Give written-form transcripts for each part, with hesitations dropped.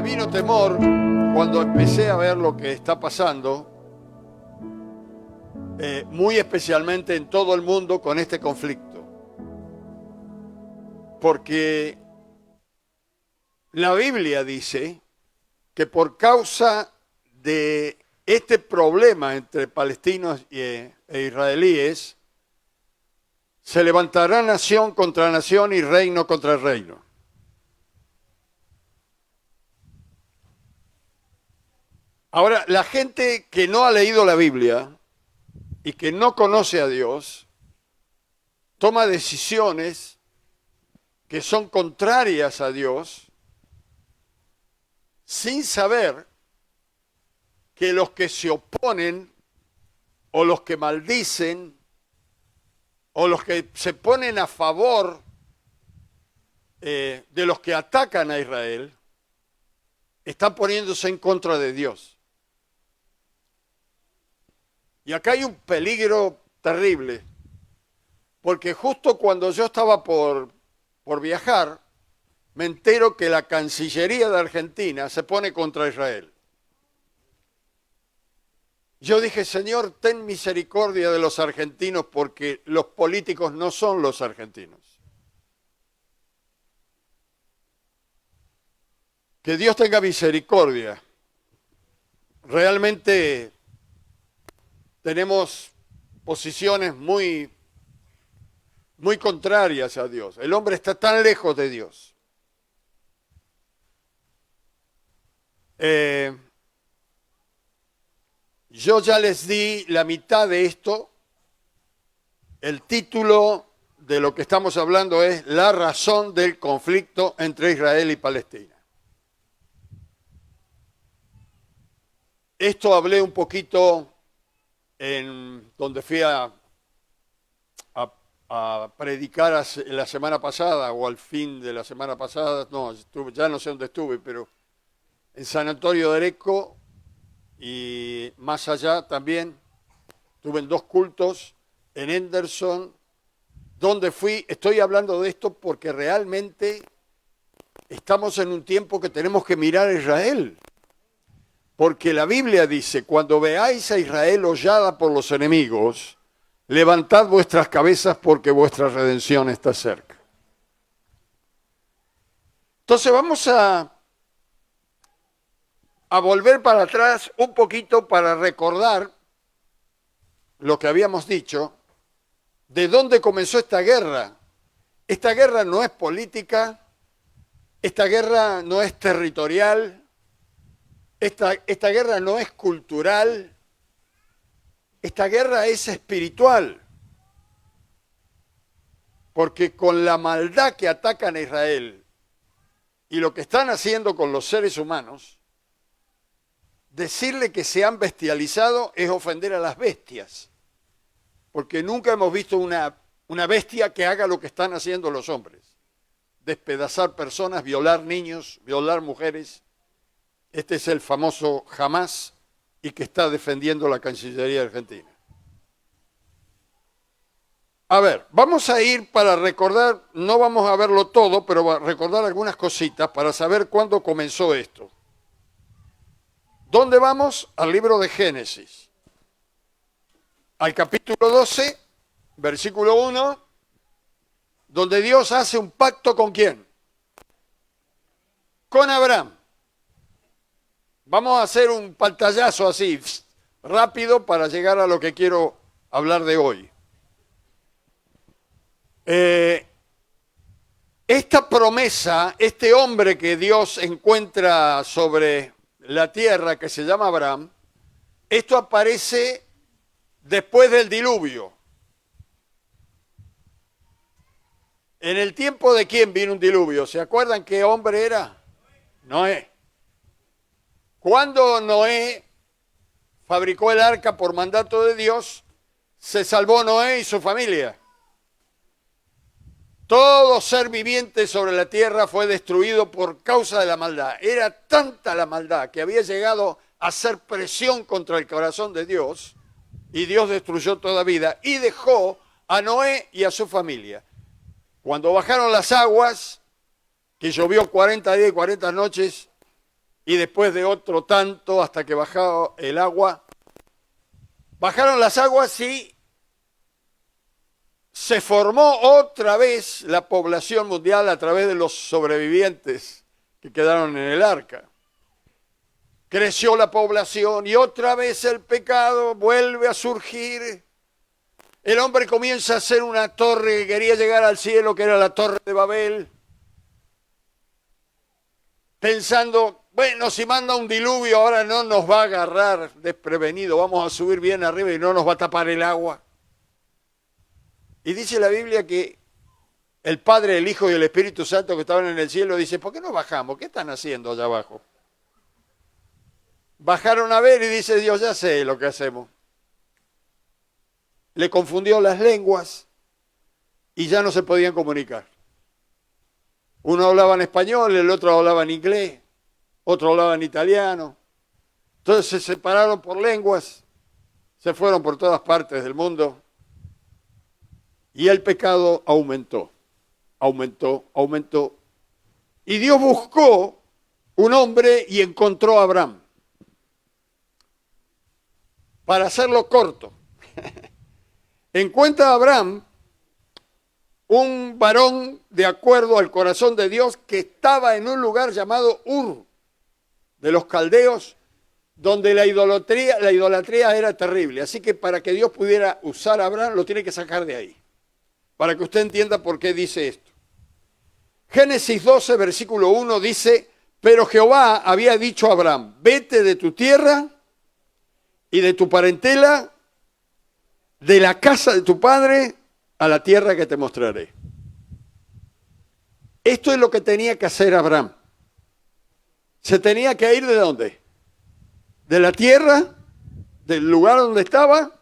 vino temor cuando empecé a ver lo que está pasando, muy especialmente en todo el mundo con este conflicto. Porque la Biblia dice que por causa de este problema entre palestinos e israelíes, se levantará nación contra nación y reino contra reino. Ahora, la gente que no ha leído la Biblia y que no conoce a Dios, toma decisiones que son contrarias a Dios, sin saber que los que se oponen, o los que maldicen, o los que se ponen a favor de los que atacan a Israel, están poniéndose en contra de Dios. Y acá hay un peligro terrible, porque justo cuando yo estaba por viajar, me entero que la Cancillería de Argentina se pone contra Israel. Yo dije, Señor, ten misericordia de los argentinos, porque los políticos no son los argentinos. Que Dios tenga misericordia. Realmente tenemos posiciones muy contrarias a Dios. El hombre está tan lejos de Dios. Yo ya les di la mitad de esto. El título de lo que estamos hablando es La razón del conflicto entre Israel y Palestina. Esto hablé un poquito en donde fui a predicar la semana pasada, o al fin de la semana pasada, no, ya no sé dónde estuve, pero en San Antonio de Areco y más allá también. Estuve en 2 cultos, en Henderson, donde fui. Estoy hablando de esto porque realmente estamos en un tiempo que tenemos que mirar a Israel. Porque la Biblia dice, cuando veáis a Israel hollada por los enemigos, levantad vuestras cabezas porque vuestra redención está cerca. Entonces vamos a volver para atrás un poquito para recordar lo que habíamos dicho, de dónde comenzó esta guerra. Esta guerra no es política, esta guerra no es territorial, esta guerra no es cultural, esta guerra es espiritual. Porque con la maldad que atacan a Israel y lo que están haciendo con los seres humanos, decirle que se han bestializado es ofender a las bestias. Porque nunca hemos visto una bestia que haga lo que están haciendo los hombres. Despedazar personas, violar niños, violar mujeres. Este es el famoso Hamás, y que está defendiendo la Cancillería Argentina. A ver, vamos a ir para recordar, no vamos a verlo todo, pero a recordar algunas cositas para saber cuándo comenzó esto. ¿Dónde vamos? Al libro de Génesis. Al capítulo 12, versículo 1, donde Dios hace un pacto ¿con quién? Con Abraham. Vamos a hacer un pantallazo así, rápido, para llegar a lo que quiero hablar de hoy. Esta promesa, este hombre que Dios encuentra sobre la tierra, que se llama Abraham, esto aparece después del diluvio. ¿En el tiempo de quién vino un diluvio? ¿Se acuerdan qué hombre era? Noé. Cuando Noé fabricó el arca por mandato de Dios, se salvó Noé y su familia. Todo ser viviente sobre la tierra fue destruido por causa de la maldad. Era tanta la maldad que había llegado a hacer presión contra el corazón de Dios, y Dios destruyó toda vida y dejó a Noé y a su familia. Cuando bajaron las aguas, que llovió 40 días y 40 noches, y después de otro tanto hasta que bajó el agua. Bajaron las aguas y se formó otra vez la población mundial a través de los sobrevivientes que quedaron en el arca. Creció la población y otra vez el pecado vuelve a surgir. El hombre comienza a hacer una torre que quería llegar al cielo, que era la Torre de Babel, pensando, bueno, si manda un diluvio ahora no nos va a agarrar desprevenido, vamos a subir bien arriba y no nos va a tapar el agua. Y dice la Biblia que el Padre, el Hijo y el Espíritu Santo que estaban en el cielo dice, ¿por qué no bajamos? ¿Qué están haciendo allá abajo? Bajaron a ver y dice Dios, ya sé lo que hacemos. Le confundió las lenguas y ya no se podían comunicar. Uno hablaba en español, el otro hablaba en inglés, otro hablaba en italiano. Entonces se separaron por lenguas, se fueron por todas partes del mundo y el pecado aumentó, aumentó. Y Dios buscó un hombre y encontró a Abraham. Para hacerlo corto, encuentra a Abraham un varón de acuerdo al corazón de Dios que estaba en un lugar llamado Ur de los caldeos, donde la idolatría era terrible. Así que para que Dios pudiera usar a Abraham, lo tiene que sacar de ahí. Para que usted entienda por qué dice esto. Génesis 12, versículo 1 dice, pero Jehová había dicho a Abraham, vete de tu tierra y de tu parentela, de la casa de tu padre, a la tierra que te mostraré. Esto es lo que tenía que hacer Abraham. Se tenía que ir ¿de dónde? De la tierra, del lugar donde estaba,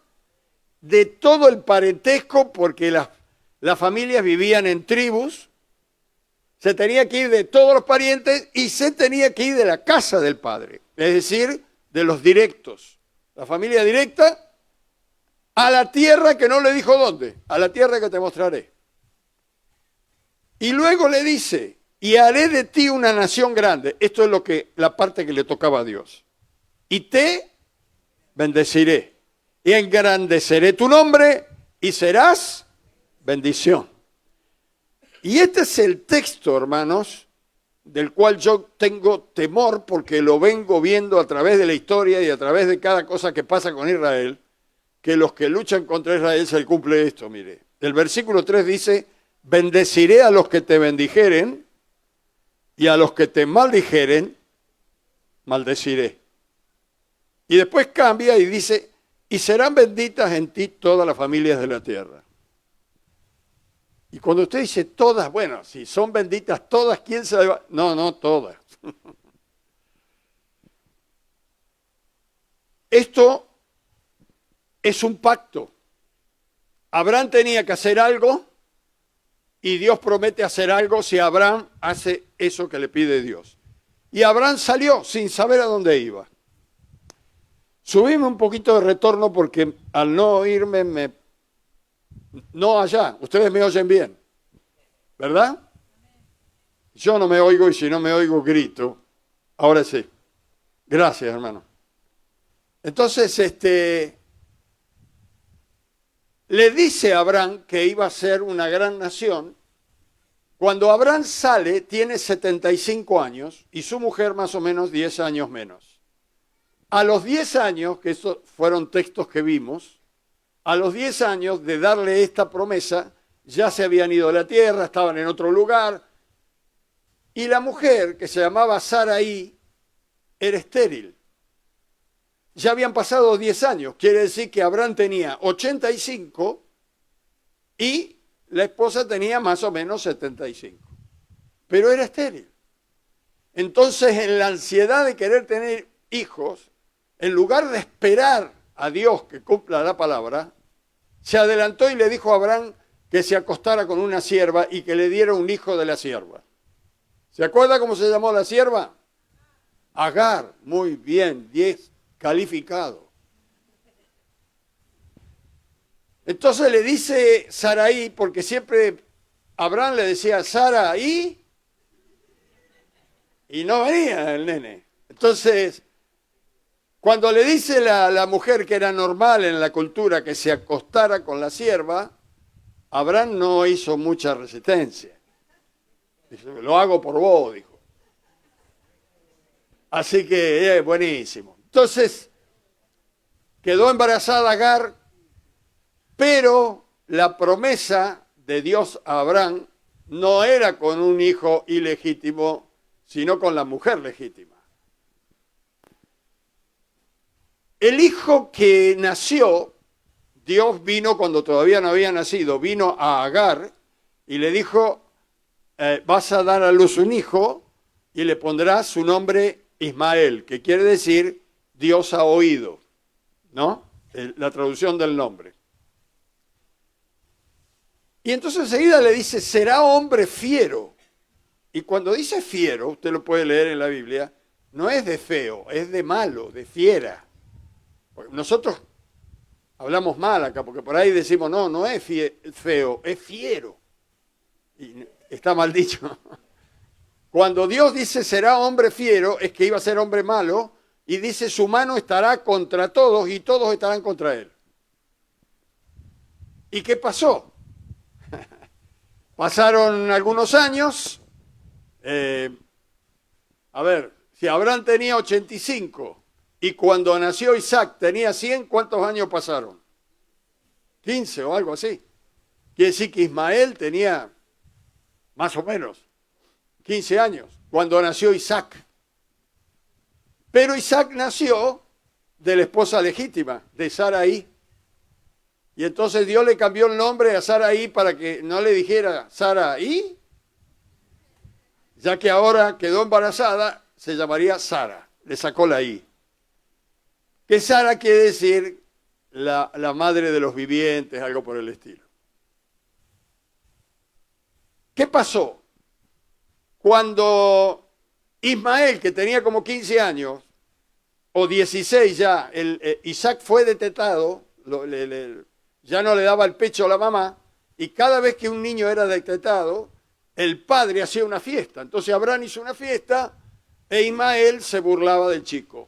de todo el parentesco, porque las familias vivían en tribus. Se tenía que ir de todos los parientes y se tenía que ir de la casa del padre, es decir, de los directos. La familia directa, a la tierra que no le dijo dónde, a la tierra que te mostraré. Y luego le dice, y haré de ti una nación grande. Esto es la parte que le tocaba a Dios. Y te bendeciré, y engrandeceré tu nombre, y serás bendición. Y este es el texto, hermanos, del cual yo tengo temor porque lo vengo viendo a través de la historia y a través de cada cosa que pasa con Israel, que los que luchan contra Israel se le cumple esto, mire. El versículo 3 dice, bendeciré a los que te bendijeren y a los que te maldijeren, maldeciré. Y después cambia y dice, y serán benditas en ti todas las familias de la tierra. Y cuando usted dice todas, bueno, si son benditas todas, ¿quién se va? No todas. Esto es un pacto. Abraham tenía que hacer algo y Dios promete hacer algo si Abraham hace eso que le pide Dios. Y Abraham salió sin saber a dónde iba. Subime un poquito de retorno porque al no oírme, no allá, ustedes me oyen bien, ¿verdad? Yo no me oigo y si no me oigo grito. Ahora sí. Gracias, hermano. Entonces, le dice a Abraham que iba a ser una gran nación. Cuando Abraham sale, tiene 75 años y su mujer más o menos 10 años menos. A los 10 años, que estos fueron textos que vimos, a los 10 años de darle esta promesa, ya se habían ido de la tierra, estaban en otro lugar, y la mujer, que se llamaba Sarai, era estéril. Ya habían pasado 10 años, quiere decir que Abraham tenía 85 y la esposa tenía más o menos 75, pero era estéril. Entonces, en la ansiedad de querer tener hijos, en lugar de esperar a Dios que cumpla la palabra, se adelantó y le dijo a Abraham que se acostara con una sierva y que le diera un hijo de la sierva. ¿Se acuerda cómo se llamó la sierva? Agar. Muy bien, 10 calificado. Entonces le dice Sarai, porque siempre Abraham le decía Sarai y no venía el nene. Entonces, cuando le dice la mujer que era normal en la cultura que se acostara con la sierva, Abraham no hizo mucha resistencia. Dice, lo hago por vos, dijo. Así que, buenísimo. Entonces, quedó embarazada Agar, pero la promesa de Dios a Abraham no era con un hijo ilegítimo, sino con la mujer legítima. El hijo que nació, Dios vino cuando todavía no había nacido, vino a Agar y le dijo, vas a dar a luz un hijo y le pondrás su nombre Ismael, que quiere decir Dios ha oído, ¿no? La traducción del nombre. Y entonces enseguida le dice, será hombre fiero. Y cuando dice fiero, usted lo puede leer en la Biblia, no es de feo, es de malo, de fiera. Nosotros hablamos mal acá, porque por ahí decimos, no es feo, es fiero. Y está mal dicho. Cuando Dios dice será hombre fiero, es que iba a ser hombre malo, y dice su mano estará contra todos y todos estarán contra él. ¿Y qué pasó? Pasaron algunos años, si Abraham tenía 85 y cuando nació Isaac tenía 100, ¿cuántos años pasaron? 15 o algo así. Quiere decir que Ismael tenía más o menos 15 años cuando nació Isaac. Pero Isaac nació de la esposa legítima, de Saraí. Y entonces Dios le cambió el nombre a Saraí para que no le dijera Saraí, ya que ahora quedó embarazada, se llamaría Sara, le sacó la I. Que Sara quiere decir la madre de los vivientes, algo por el estilo. ¿Qué pasó? Cuando Ismael, que tenía como 15 años, o 16 ya, Isaac fue detetado, ya no le daba el pecho a la mamá, y cada vez que un niño era detetado, el padre hacía una fiesta. Entonces Abraham hizo una fiesta e Ismael se burlaba del chico.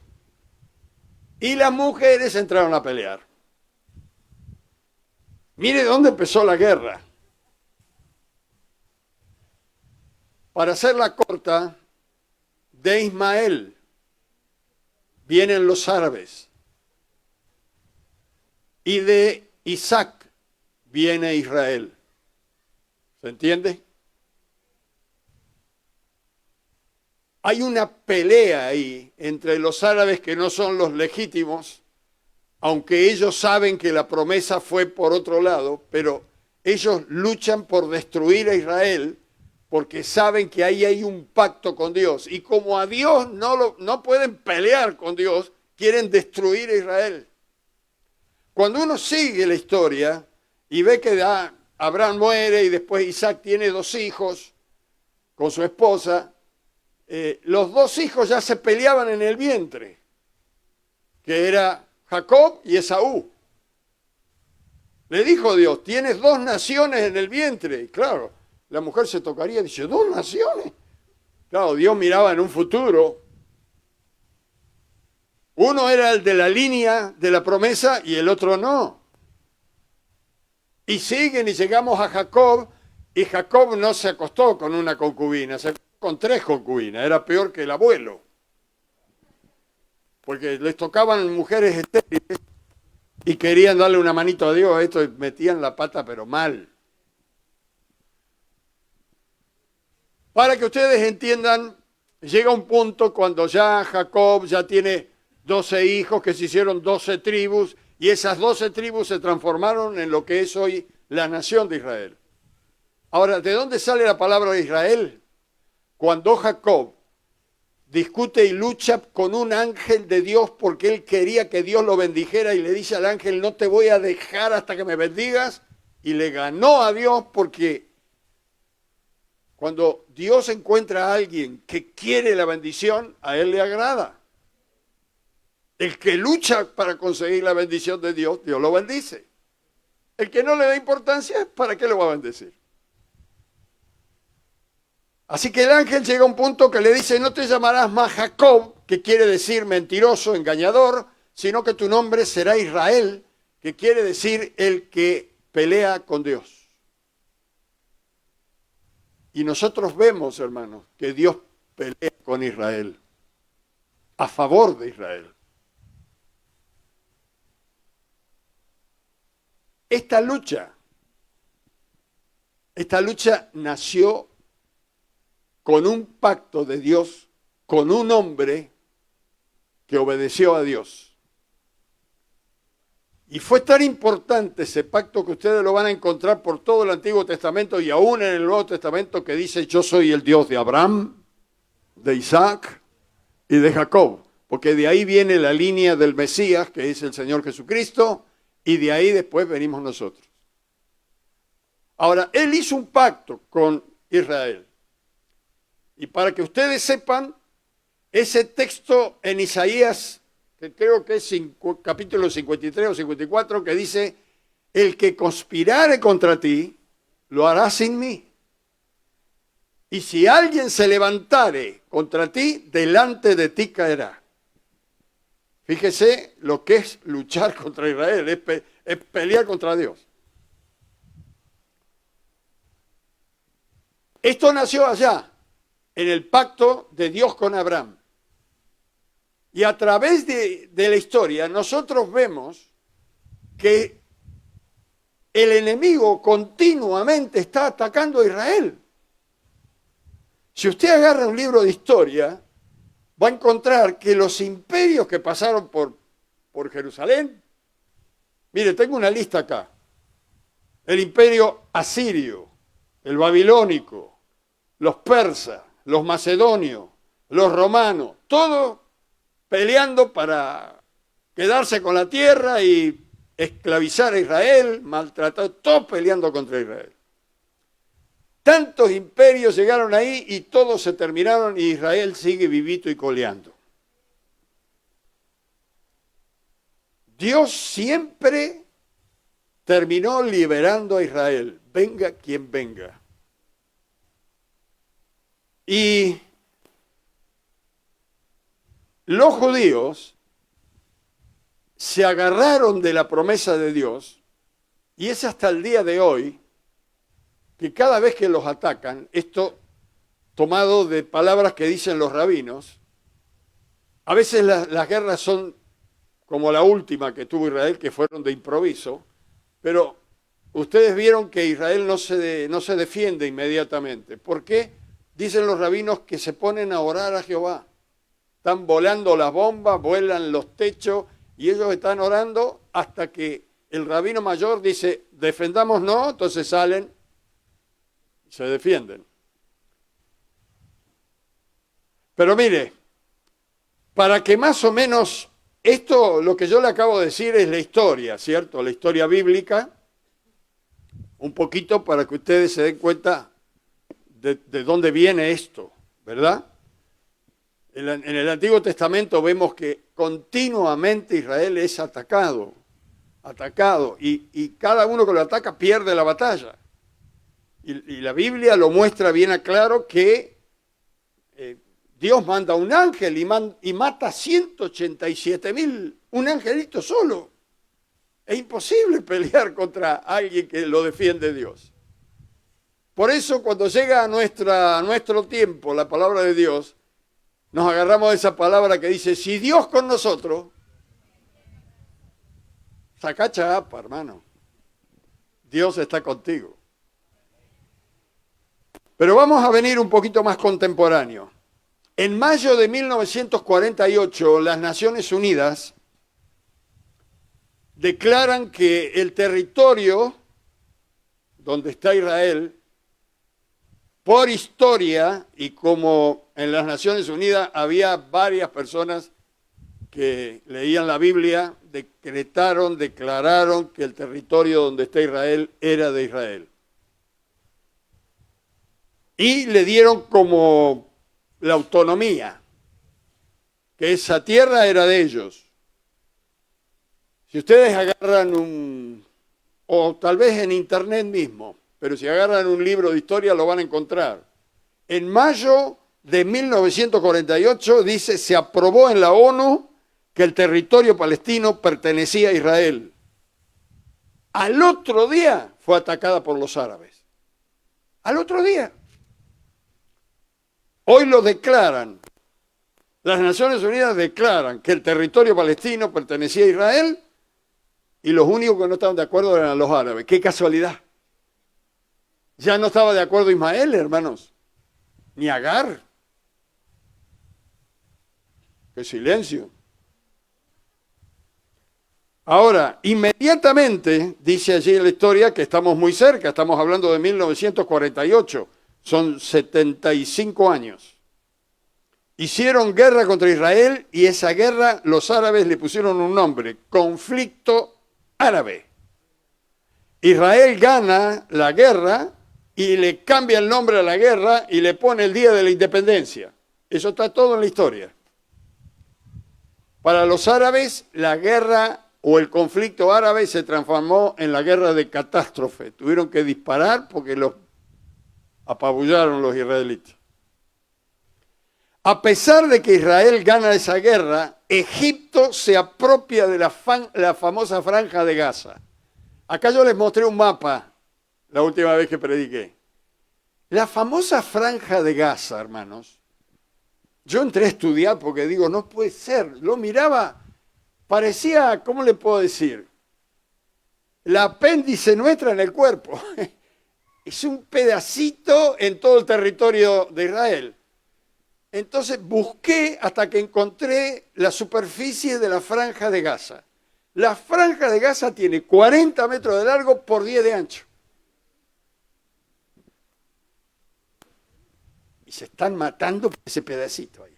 Y las mujeres entraron a pelear. Mire dónde empezó la guerra. Para hacerla corta, de Ismael vienen los árabes. Y de Isaac viene Israel. ¿Se entiende? Hay una pelea ahí entre los árabes que no son los legítimos, aunque ellos saben que la promesa fue por otro lado, pero ellos luchan por destruir a Israel porque saben que ahí hay un pacto con Dios. Y como a Dios no pueden pelear con Dios, quieren destruir a Israel. Cuando uno sigue la historia y ve que Abraham muere y después Isaac tiene 2 hijos con su esposa, los 2 hijos ya se peleaban en el vientre, que era Jacob y Esaú. Le dijo Dios, tienes 2 naciones en el vientre. Y claro, la mujer se tocaría y dice, ¿2 naciones? Claro, Dios miraba en un futuro. Uno era el de la línea de la promesa y el otro no. Y siguen y llegamos a Jacob, y Jacob no se acostó con una concubina, se acostó con 3 concubinas, era peor que el abuelo. Porque les tocaban mujeres estériles y querían darle una manito a Dios a esto y metían la pata pero mal. Para que ustedes entiendan, llega un punto cuando ya Jacob ya tiene 12 hijos que se hicieron 12 tribus y esas 12 tribus se transformaron en lo que es hoy la nación de Israel. Ahora, ¿de dónde sale la palabra de Israel? Cuando Jacob discute y lucha con un ángel de Dios porque él quería que Dios lo bendijera y le dice al ángel, no te voy a dejar hasta que me bendigas, y le ganó a Dios porque cuando Dios encuentra a alguien que quiere la bendición, a él le agrada. El que lucha para conseguir la bendición de Dios, Dios lo bendice. El que no le da importancia, ¿para qué lo va a bendecir? Así que el ángel llega a un punto que le dice, no te llamarás más Jacob, que quiere decir mentiroso, engañador, sino que tu nombre será Israel, que quiere decir el que pelea con Dios. Y nosotros vemos, hermanos, que Dios pelea con Israel, a favor de Israel. Esta lucha nació con un pacto de Dios, con un hombre que obedeció a Dios. Y fue tan importante ese pacto que ustedes lo van a encontrar por todo el Antiguo Testamento y aún en el Nuevo Testamento, que dice: yo soy el Dios de Abraham, de Isaac y de Jacob. Porque de ahí viene la línea del Mesías, que es el Señor Jesucristo, y de ahí después venimos nosotros. Ahora, Él hizo un pacto con Israel. Y para que ustedes sepan, ese texto en Isaías, que creo que es capítulo 53 o 54, que dice: el que conspirare contra ti, lo hará sin mí. Y si alguien se levantare contra ti, delante de ti caerá. Fíjese lo que es luchar contra Israel, es pelear contra Dios. Esto nació allá, en el pacto de Dios con Abraham. Y a través de la historia nosotros vemos que el enemigo continuamente está atacando a Israel. Si usted agarra un libro de historia, va a encontrar que los imperios que pasaron por Jerusalén, mire, tengo una lista acá: el imperio asirio, el babilónico, los persas, los macedonios, los romanos, todos peleando para quedarse con la tierra y esclavizar a Israel, maltratar, todos peleando contra Israel. Tantos imperios llegaron ahí y todos se terminaron y Israel sigue vivito y coleando. Dios siempre terminó liberando a Israel, venga quien venga. Y los judíos se agarraron de la promesa de Dios, y es hasta el día de hoy que cada vez que los atacan, esto tomado de palabras que dicen los rabinos, a veces las guerras son como la última que tuvo Israel, que fueron de improviso, pero ustedes vieron que Israel no se defiende inmediatamente. ¿Por qué? Dicen los rabinos que se ponen a orar a Jehová. Están volando las bombas, vuelan los techos, y ellos están orando hasta que el rabino mayor dice: defendámonos, entonces salen y se defienden. Pero mire, para que más o menos esto, lo que yo le acabo de decir es la historia, ¿cierto? La historia bíblica, un poquito para que ustedes se den cuenta de dónde viene esto, ¿verdad? En el Antiguo Testamento vemos que continuamente Israel es atacado, y cada uno que lo ataca pierde la batalla. Y la Biblia lo muestra bien a claro que Dios manda un ángel y mata 187.000, un angelito solo. Es imposible pelear contra alguien que lo defiende Dios. Por eso cuando llega a nuestro tiempo la palabra de Dios, nos agarramos de esa palabra que dice: si Dios con nosotros, saca chapa, hermano. Dios está contigo. Pero vamos a venir un poquito más contemporáneo. En mayo de 1948, las Naciones Unidas declaran que el territorio donde está Israel, por historia, y como en las Naciones Unidas había varias personas que leían la Biblia, declararon que el territorio donde está Israel era de Israel. Y le dieron como la autonomía, que esa tierra era de ellos. Si ustedes agarran o tal vez en internet mismo, pero si agarran un libro de historia lo van a encontrar. En mayo de 1948 dice, se aprobó en la ONU que el territorio palestino pertenecía a Israel. Al otro día fue atacada por los árabes. Al otro día. Hoy lo declaran. Las Naciones Unidas declaran que el territorio palestino pertenecía a Israel y los únicos que no estaban de acuerdo eran los árabes. ¡Qué casualidad! Ya no estaba de acuerdo Ismael, hermanos, ni Agar. ¡Qué silencio! Ahora, inmediatamente, dice allí en la historia que estamos muy cerca, estamos hablando de 1948, son 75 años. Hicieron guerra contra Israel y esa guerra los árabes le pusieron un nombre, conflicto árabe. Israel gana la guerra y le cambia el nombre a la guerra y le pone el Día de la Independencia. Eso está todo en la historia. Para los árabes, la guerra o el conflicto árabe se transformó en la guerra de catástrofe. Tuvieron que disparar porque los apabullaron los israelitas. A pesar de que Israel gana esa guerra, Egipto se apropia de la famosa franja de Gaza. Acá yo les mostré un mapa la última vez que prediqué. La famosa franja de Gaza, hermanos, yo entré a estudiar porque digo, no puede ser. Lo miraba, parecía, ¿cómo le puedo decir? La apéndice nuestra en el cuerpo. Es un pedacito en todo el territorio de Israel. Entonces busqué hasta que encontré la superficie de la franja de Gaza. La franja de Gaza tiene 40 metros de largo por 10 de ancho. Y se están matando por ese pedacito ahí.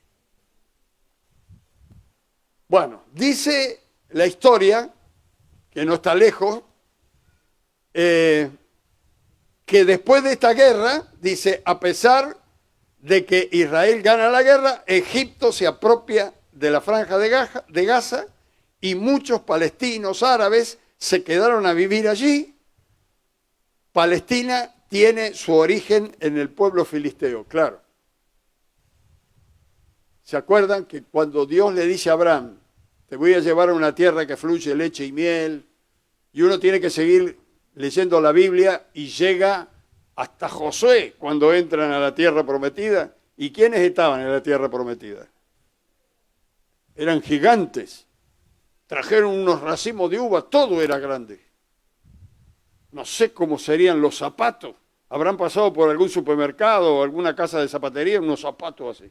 Bueno, dice la historia, que no está lejos, que después de esta guerra, dice, a pesar de que Israel gana la guerra, Egipto se apropia de la franja de Gaza y muchos palestinos árabes se quedaron a vivir allí. Palestina tiene su origen en el pueblo filisteo, claro. ¿Se acuerdan que cuando Dios le dice a Abraham, te voy a llevar a una tierra que fluye leche y miel, y uno tiene que seguir leyendo la Biblia y llega hasta Josué cuando entran a la tierra prometida? ¿Y quiénes estaban en la tierra prometida? Eran gigantes. Trajeron unos racimos de uva, todo era grande. No sé cómo serían los zapatos. Habrán pasado por algún supermercado o alguna casa de zapatería, unos zapatos así.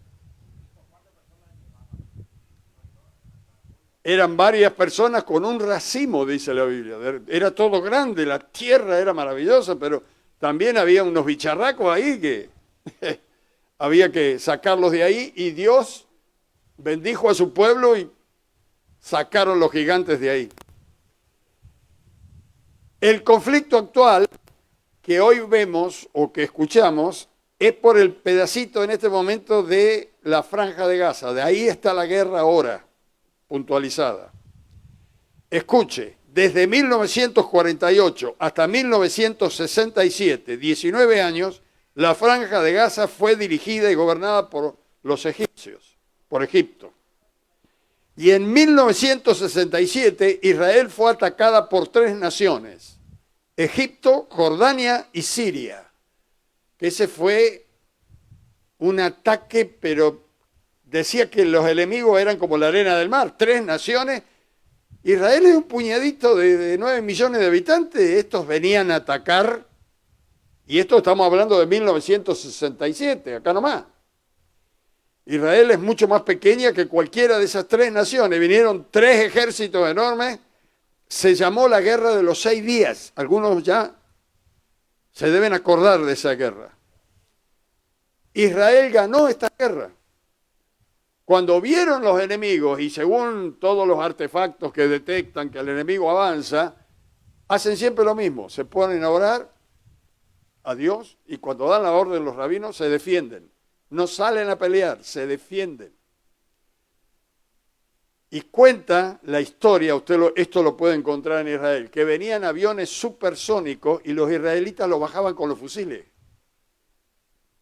Eran varias personas con un racimo, dice la Biblia. Era todo grande, la tierra era maravillosa, pero también había unos bicharracos ahí que había que sacarlos de ahí, y Dios bendijo a su pueblo y sacaron los gigantes de ahí. El conflicto actual que hoy vemos o que escuchamos es por el pedacito en este momento de la franja de Gaza. De ahí está la guerra ahora, puntualizada. Escuche, desde 1948 hasta 1967, 19 años, la franja de Gaza fue dirigida y gobernada por los egipcios, por Egipto. Y en 1967 Israel fue atacada por 3 naciones, Egipto, Jordania y Siria. Ese fue un ataque, pero decía que los enemigos eran como la arena del mar, 3 naciones. Israel es un puñadito de 9 millones de habitantes, estos venían a atacar, y esto estamos hablando de 1967, acá nomás. Israel es mucho más pequeña que cualquiera de esas 3 naciones, vinieron 3 ejércitos enormes, se llamó la Guerra de los 6 días, algunos ya se deben acordar de esa guerra. Israel ganó esta guerra. Cuando vieron los enemigos, y según todos los artefactos que detectan que el enemigo avanza, hacen siempre lo mismo, se ponen a orar a Dios, y cuando dan la orden los rabinos se defienden. No salen a pelear, se defienden. Y cuenta la historia, esto lo puede encontrar en Israel, que venían aviones supersónicos y los israelitas los bajaban con los fusiles.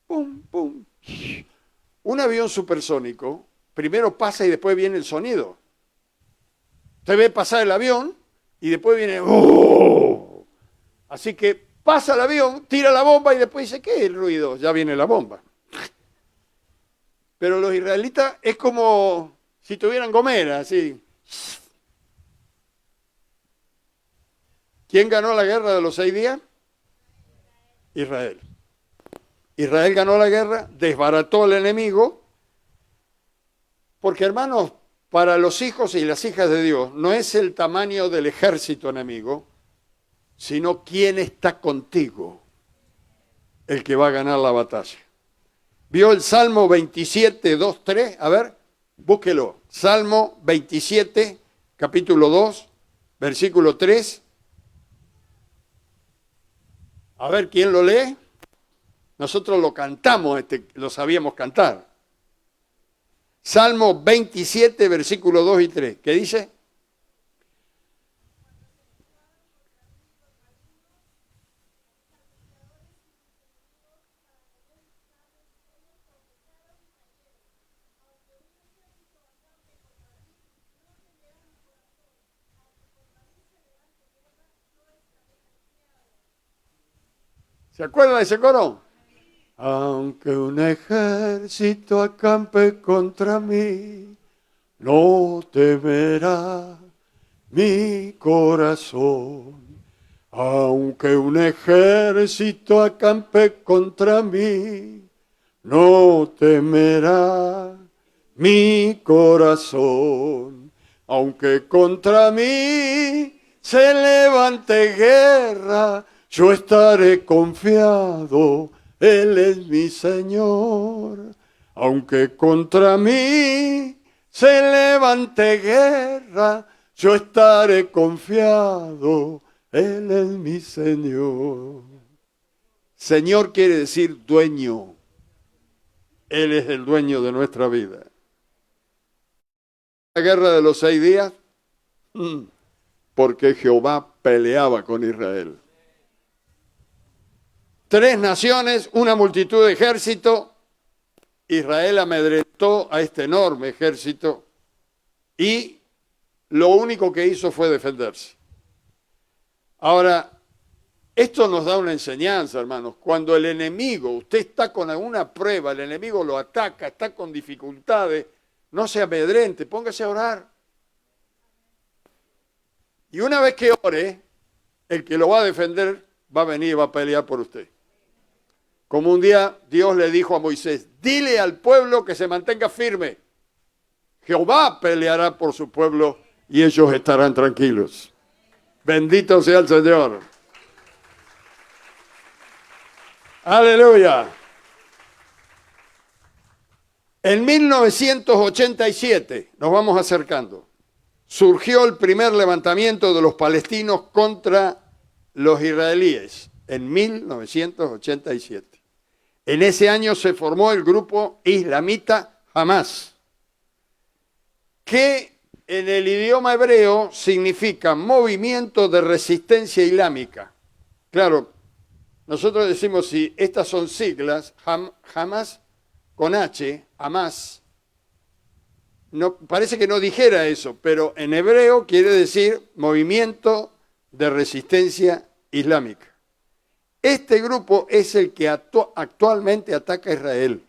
¡Pum, pum! un avión supersónico, primero pasa y después viene el sonido. Usted ve pasar el avión y después viene... ¡oh! Así que pasa el avión, tira la bomba y después dice, ¿qué es el ruido? Ya viene la bomba. Pero los israelitas es como si tuvieran gomera, así. ¿Quién ganó la guerra de los 6 días? Israel. Israel ganó la guerra, desbarató al enemigo, porque hermanos, para los hijos y las hijas de Dios no es el tamaño del ejército enemigo, sino quién está contigo el que va a ganar la batalla. ¿Vio el Salmo 27, 2, 3? A ver, búsquelo. Salmo 27, capítulo 2, versículo 3. A ver, ¿quién lo lee? Nosotros lo cantamos, lo sabíamos cantar. Salmo 27, versículo 2 y 3. ¿Qué dice? ¿Se acuerda de ese coro? Aunque un ejército acampe contra mí, no temerá mi corazón. Aunque un ejército acampe contra mí, no temerá mi corazón. Aunque contra mí se levante guerra, yo estaré confiado, Él es mi Señor. Aunque contra mí se levante guerra, yo estaré confiado, Él es mi Señor. Señor quiere decir dueño. Él es el dueño de nuestra vida. La guerra de los 6 días, porque Jehová peleaba con Israel. 3 naciones, una multitud de ejército. Israel amedrentó a este enorme ejército y lo único que hizo fue defenderse. Ahora, esto nos da una enseñanza, hermanos. Cuando el enemigo, usted está con alguna prueba, el enemigo lo ataca, está con dificultades, no se amedrente, póngase a orar. Y una vez que ore, el que lo va a defender va a venir y va a pelear por usted. Como un día Dios le dijo a Moisés, dile al pueblo que se mantenga firme. Jehová peleará por su pueblo y ellos estarán tranquilos. Bendito sea el Señor. Aleluya. En 1987, nos vamos acercando, surgió el primer levantamiento de los palestinos contra los israelíes, en 1987. En ese año se formó el grupo islamita Hamás, que en el idioma hebreo significa movimiento de resistencia islámica. Claro, nosotros decimos, si estas son siglas, Hamás con H, Hamás, no, parece que no dijera eso, pero en hebreo quiere decir movimiento de resistencia islámica. Este grupo es el que actualmente ataca a Israel.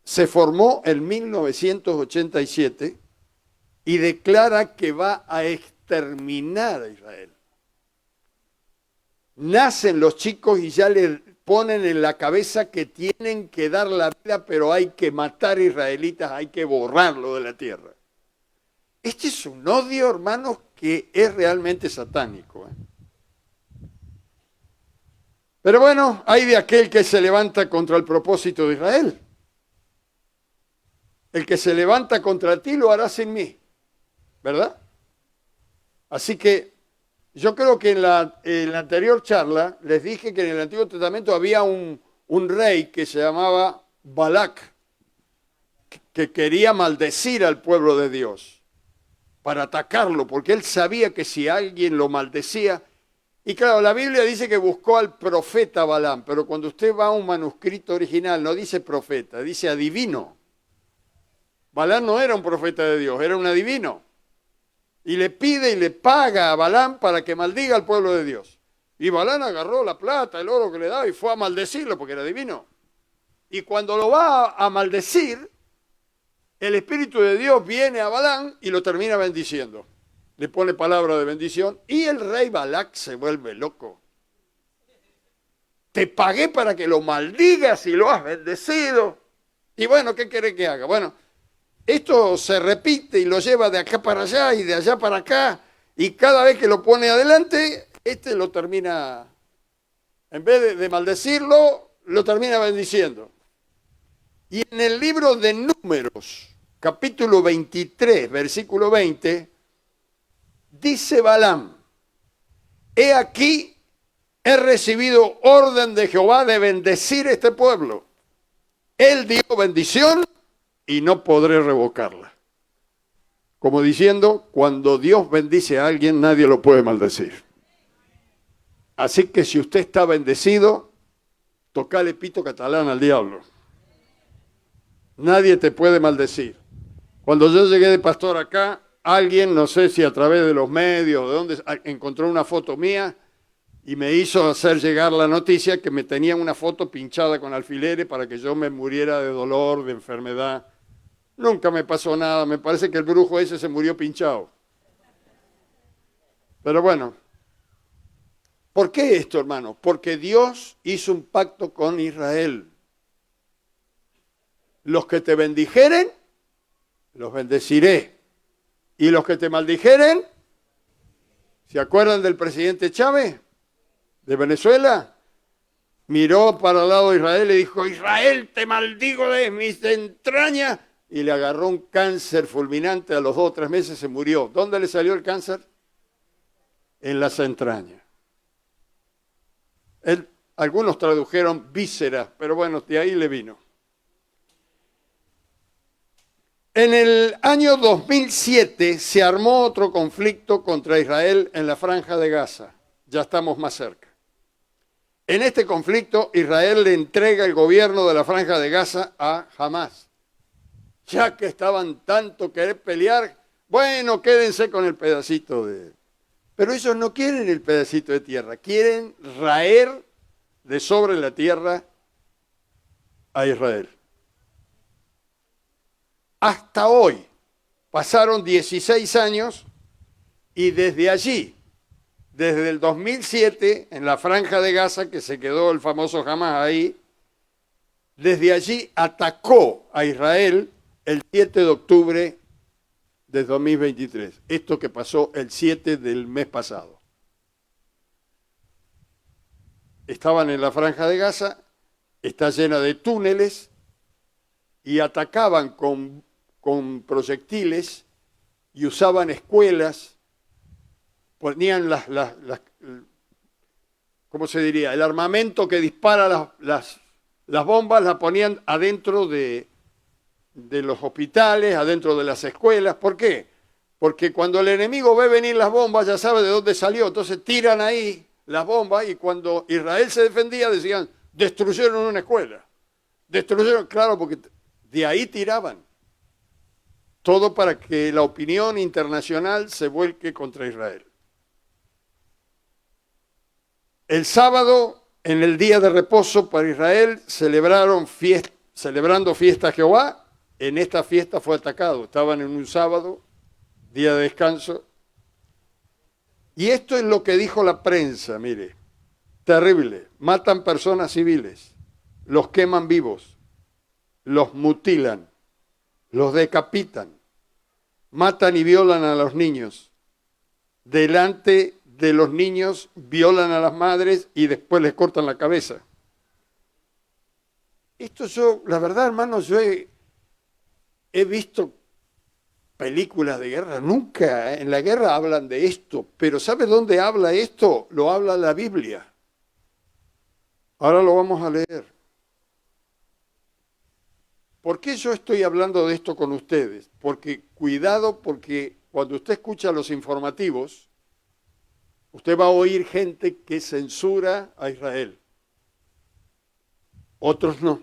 Se formó en 1987 y declara que va a exterminar a Israel. Nacen los chicos y ya le ponen en la cabeza que tienen que dar la vida, pero hay que matar israelitas, hay que borrarlo de la tierra. Este es un odio, hermanos, que es realmente satánico. Pero bueno, hay de aquel que se levanta contra el propósito de Israel. El que se levanta contra ti lo hará sin mí, ¿verdad? Así que yo creo que en la anterior charla les dije que en el Antiguo Testamento había un rey que se llamaba Balac, que quería maldecir al pueblo de Dios para atacarlo, porque él sabía que si alguien lo maldecía, Y claro, la Biblia dice que buscó al profeta Balaam, pero cuando usted va a un manuscrito original no dice profeta, dice adivino. Balaam no era un profeta de Dios, era un adivino. Y le pide y le paga a Balaam para que maldiga al pueblo de Dios. Y Balaam agarró la plata, el oro que le daba y fue a maldecirlo porque era divino. Y cuando lo va a maldecir, el Espíritu de Dios viene a Balaam y lo termina bendiciendo. Le pone palabra de bendición y el rey Balac se vuelve loco. Te pagué para que lo maldigas y lo has bendecido. Y bueno, ¿qué querés que haga? Bueno, esto se repite y lo lleva de acá para allá y de allá para acá. Y cada vez que lo pone adelante, lo termina, en vez de maldecirlo, lo termina bendiciendo. Y en el libro de Números, capítulo 23, versículo 20, dice Balaam, he aquí, he recibido orden de Jehová de bendecir este pueblo. Él dio bendición y no podré revocarla. Como diciendo, cuando Dios bendice a alguien, nadie lo puede maldecir. Así que si usted está bendecido, tocale pito catalán al diablo. Nadie te puede maldecir. Cuando yo llegué de pastor acá, alguien, no sé si a través de los medios, de dónde, encontró una foto mía y me hizo hacer llegar la noticia que me tenían una foto pinchada con alfileres para que yo me muriera de dolor, de enfermedad. Nunca me pasó nada, me parece que el brujo ese se murió pinchado. Pero bueno, ¿por qué esto, hermano? Porque Dios hizo un pacto con Israel. Los que te bendijeren, los bendeciré. Y los que te maldijeren, ¿se acuerdan del presidente Chávez de Venezuela? Miró para el lado de Israel y dijo, Israel, te maldigo de mis entrañas. Y le agarró un cáncer fulminante, a los 2 o 3 meses se murió. ¿Dónde le salió el cáncer? En las entrañas. Algunos tradujeron vísceras, pero bueno, de ahí le vino. En el año 2007 se armó otro conflicto contra Israel en la Franja de Gaza. Ya estamos más cerca. En este conflicto, Israel le entrega el gobierno de la Franja de Gaza a Hamás. Ya que estaban tanto querer pelear, bueno, quédense con el pedacito de... Pero ellos no quieren el pedacito de tierra, quieren raer de sobre la tierra a Israel. Hasta hoy, pasaron 16 años y desde allí, desde el 2007, en la Franja de Gaza, que se quedó el famoso Hamás ahí, desde allí atacó a Israel el 7 de octubre de 2023. Esto que pasó el 7 del mes pasado. Estaban en la Franja de Gaza, está llena de túneles y atacaban con proyectiles y usaban escuelas, ponían ¿cómo se diría? El armamento que dispara las bombas la ponían adentro de los hospitales, adentro de las escuelas. ¿Por qué? Porque cuando el enemigo ve venir las bombas ya sabe de dónde salió, entonces tiran ahí las bombas y cuando Israel se defendía decían, destruyeron una escuela. Destruyeron, claro, porque de ahí tiraban. Todo para que la opinión internacional se vuelque contra Israel. El sábado, en el día de reposo para Israel, celebrando fiesta a Jehová. En esta fiesta fue atacado. Estaban en un sábado, día de descanso. Y esto es lo que dijo la prensa, mire. Terrible. Matan personas civiles, los queman vivos, los mutilan, los decapitan, matan y violan a los niños. Delante de los niños violan a las madres y después les cortan la cabeza. Esto la verdad, hermanos, yo he visto películas de guerra, nunca en la guerra hablan de esto, pero ¿sabe dónde habla esto? Lo habla la Biblia. Ahora lo vamos a leer. ¿Por qué yo estoy hablando de esto con ustedes? Porque cuidado, porque cuando usted escucha los informativos, usted va a oír gente que censura a Israel. Otros no.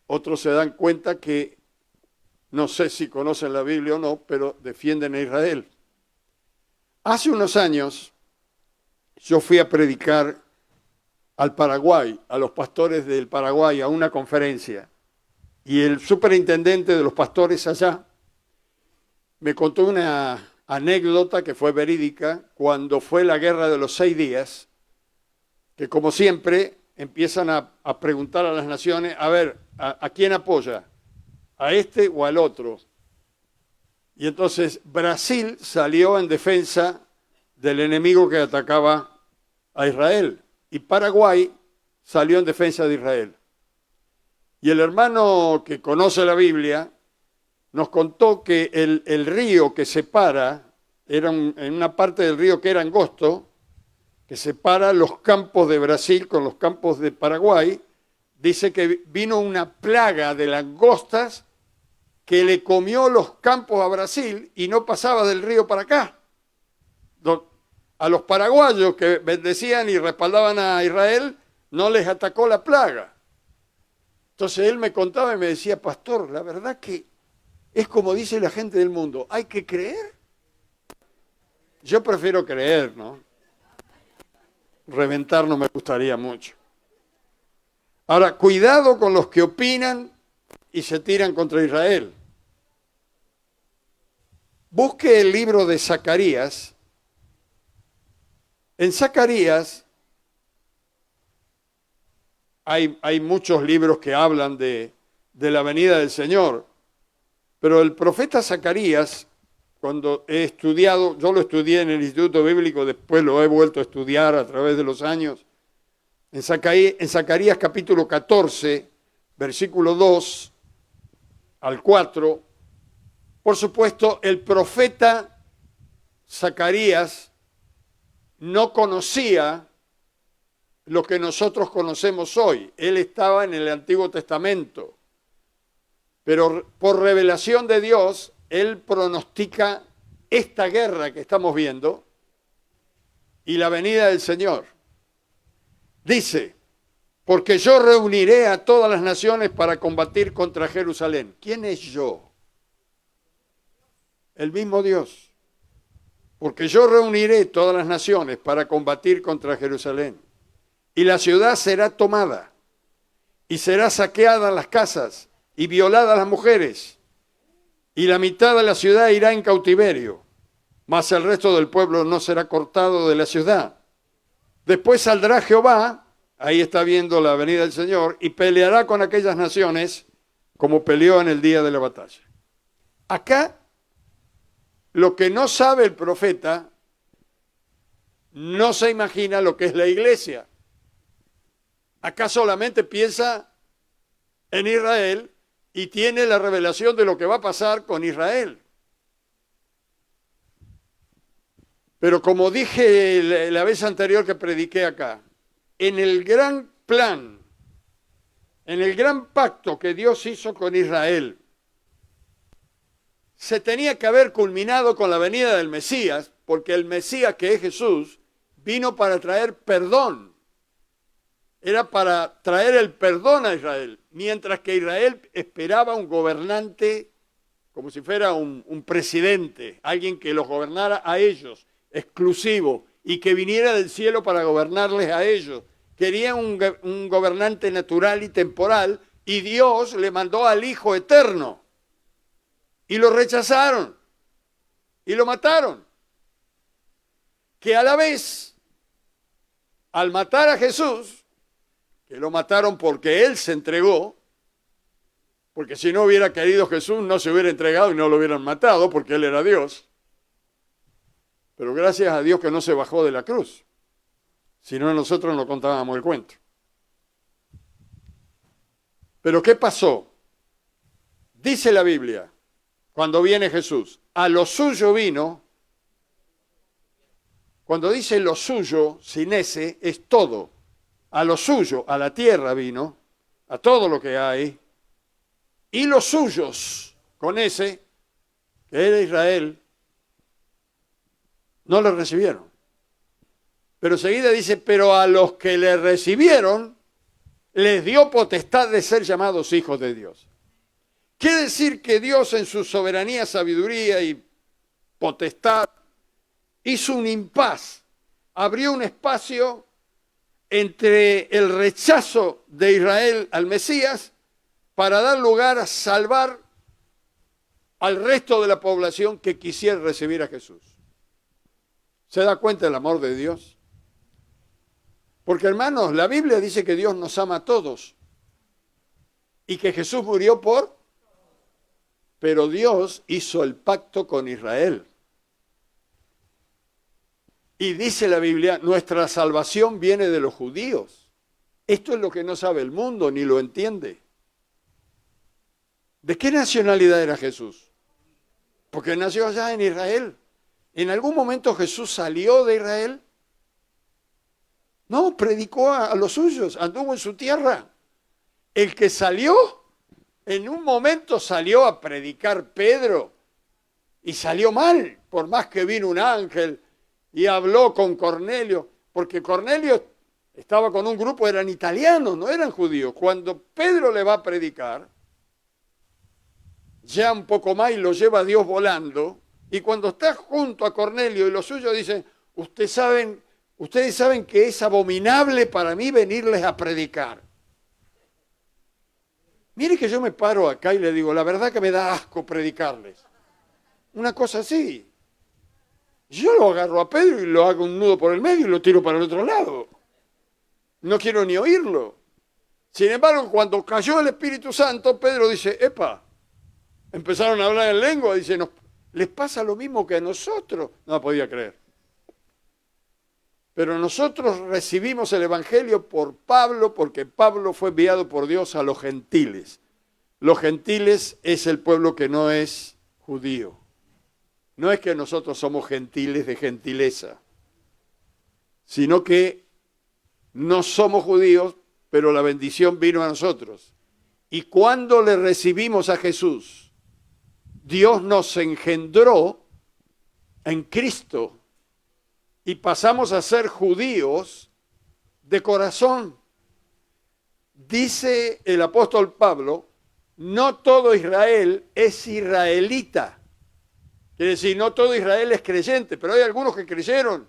Otros se dan cuenta que, no sé si conocen la Biblia o no, pero defienden a Israel. Hace unos años yo fui a predicar al Paraguay, a los pastores del Paraguay, a una conferencia. Y el superintendente de los pastores allá me contó una anécdota que fue verídica cuando fue la guerra de los 6 días, que como siempre empiezan a preguntar a las naciones, a ver, ¿a quién apoya? ¿A este o al otro? Y entonces Brasil salió en defensa del enemigo que atacaba a Israel y Paraguay salió en defensa de Israel. Y el hermano que conoce la Biblia nos contó que el río que separa, en una parte del río que era angosto, que separa los campos de Brasil con los campos de Paraguay, dice que vino una plaga de langostas que le comió los campos a Brasil y no pasaba del río para acá. A los paraguayos que bendecían y respaldaban a Israel no les atacó la plaga. Entonces él me contaba y me decía, pastor, la verdad que es como dice la gente del mundo, hay que creer. Yo prefiero creer, ¿no? Reventar no me gustaría mucho. Ahora, cuidado con los que opinan y se tiran contra Israel. Busque el libro de Zacarías. En Zacarías hay muchos libros que hablan de la venida del Señor, pero el profeta Zacarías, cuando he estudiado, yo lo estudié en el Instituto Bíblico, después lo he vuelto a estudiar a través de los años, en Zacarías capítulo 14, versículo 2 al 4, por supuesto, el profeta Zacarías no conocía lo que nosotros conocemos hoy. Él estaba en el Antiguo Testamento. Pero por revelación de Dios, él pronostica esta guerra que estamos viendo y la venida del Señor. Dice, porque yo reuniré a todas las naciones para combatir contra Jerusalén. ¿Quién es yo? El mismo Dios. Porque yo reuniré todas las naciones para combatir contra Jerusalén. Y la ciudad será tomada, y será saqueada las casas, y violadas las mujeres, y la mitad de la ciudad irá en cautiverio, mas el resto del pueblo no será cortado de la ciudad. Después saldrá Jehová, ahí está viendo la venida del Señor, y peleará con aquellas naciones como peleó en el día de la batalla. Acá, lo que no sabe el profeta, no se imagina lo que es la iglesia. Acá solamente piensa en Israel y tiene la revelación de lo que va a pasar con Israel. Pero como dije la vez anterior que prediqué acá, en el gran plan, en el gran pacto que Dios hizo con Israel, se tenía que haber culminado con la venida del Mesías, porque el Mesías, que es Jesús, vino para traer perdón. Era para traer el perdón a Israel, mientras que Israel esperaba un gobernante como si fuera un presidente, alguien que los gobernara a ellos, exclusivo, y que viniera del cielo para gobernarles a ellos. Quería un gobernante natural y temporal, y Dios le mandó al Hijo eterno, y lo rechazaron, y lo mataron. Que a la vez, al matar a Jesús, que lo mataron porque Él se entregó, porque si no hubiera querido Jesús no se hubiera entregado y no lo hubieran matado porque Él era Dios. Pero gracias a Dios que no se bajó de la cruz, si no nosotros no contábamos el cuento. Pero ¿qué pasó? Dice la Biblia, cuando viene Jesús, a lo suyo vino. Cuando dice lo suyo, sin ese, es todo. A lo suyo, a la tierra vino, a todo lo que hay, y los suyos, con ese, que era Israel, no lo recibieron. Pero seguida dice, pero a los que le recibieron, les dio potestad de ser llamados hijos de Dios. Quiere decir que Dios en su soberanía, sabiduría y potestad hizo un impas, abrió un espacio entre el rechazo de Israel al Mesías para dar lugar a salvar al resto de la población que quisiera recibir a Jesús. ¿Se da cuenta del amor de Dios? Porque hermanos, la Biblia dice que Dios nos ama a todos y que Jesús murió por... Pero Dios hizo el pacto con Israel. Y dice la Biblia, nuestra salvación viene de los judíos. Esto es lo que no sabe el mundo, ni lo entiende. ¿De qué nacionalidad era Jesús? Porque nació allá en Israel. ¿En algún momento Jesús salió de Israel? No, predicó a los suyos, anduvo en su tierra. El que salió, en un momento salió a predicar Pedro y salió mal, por más que vino un ángel y habló con Cornelio, porque Cornelio estaba con un grupo, eran italianos, no eran judíos. Cuando Pedro le va a predicar, ya un poco más y lo lleva Dios volando, y cuando está junto a Cornelio y los suyos dicen, ustedes saben que es abominable para mí venirles a predicar. Mire que yo me paro acá y le digo, la verdad que me da asco predicarles. Una cosa así. Yo lo agarro a Pedro y lo hago un nudo por el medio y lo tiro para el otro lado. No quiero ni oírlo. Sin embargo, cuando cayó el Espíritu Santo, Pedro dice, epa, empezaron a hablar en lengua, dice, les pasa lo mismo que a nosotros. No podía creer. Pero nosotros recibimos el Evangelio por Pablo, porque Pablo fue enviado por Dios a los gentiles. Los gentiles es el pueblo que no es judío. No es que nosotros somos gentiles de gentileza, sino que no somos judíos, pero la bendición vino a nosotros. Y cuando le recibimos a Jesús, Dios nos engendró en Cristo y pasamos a ser judíos de corazón. Dice el apóstol Pablo, no todo Israel es israelita. Quiere decir, no todo Israel es creyente, pero hay algunos que creyeron.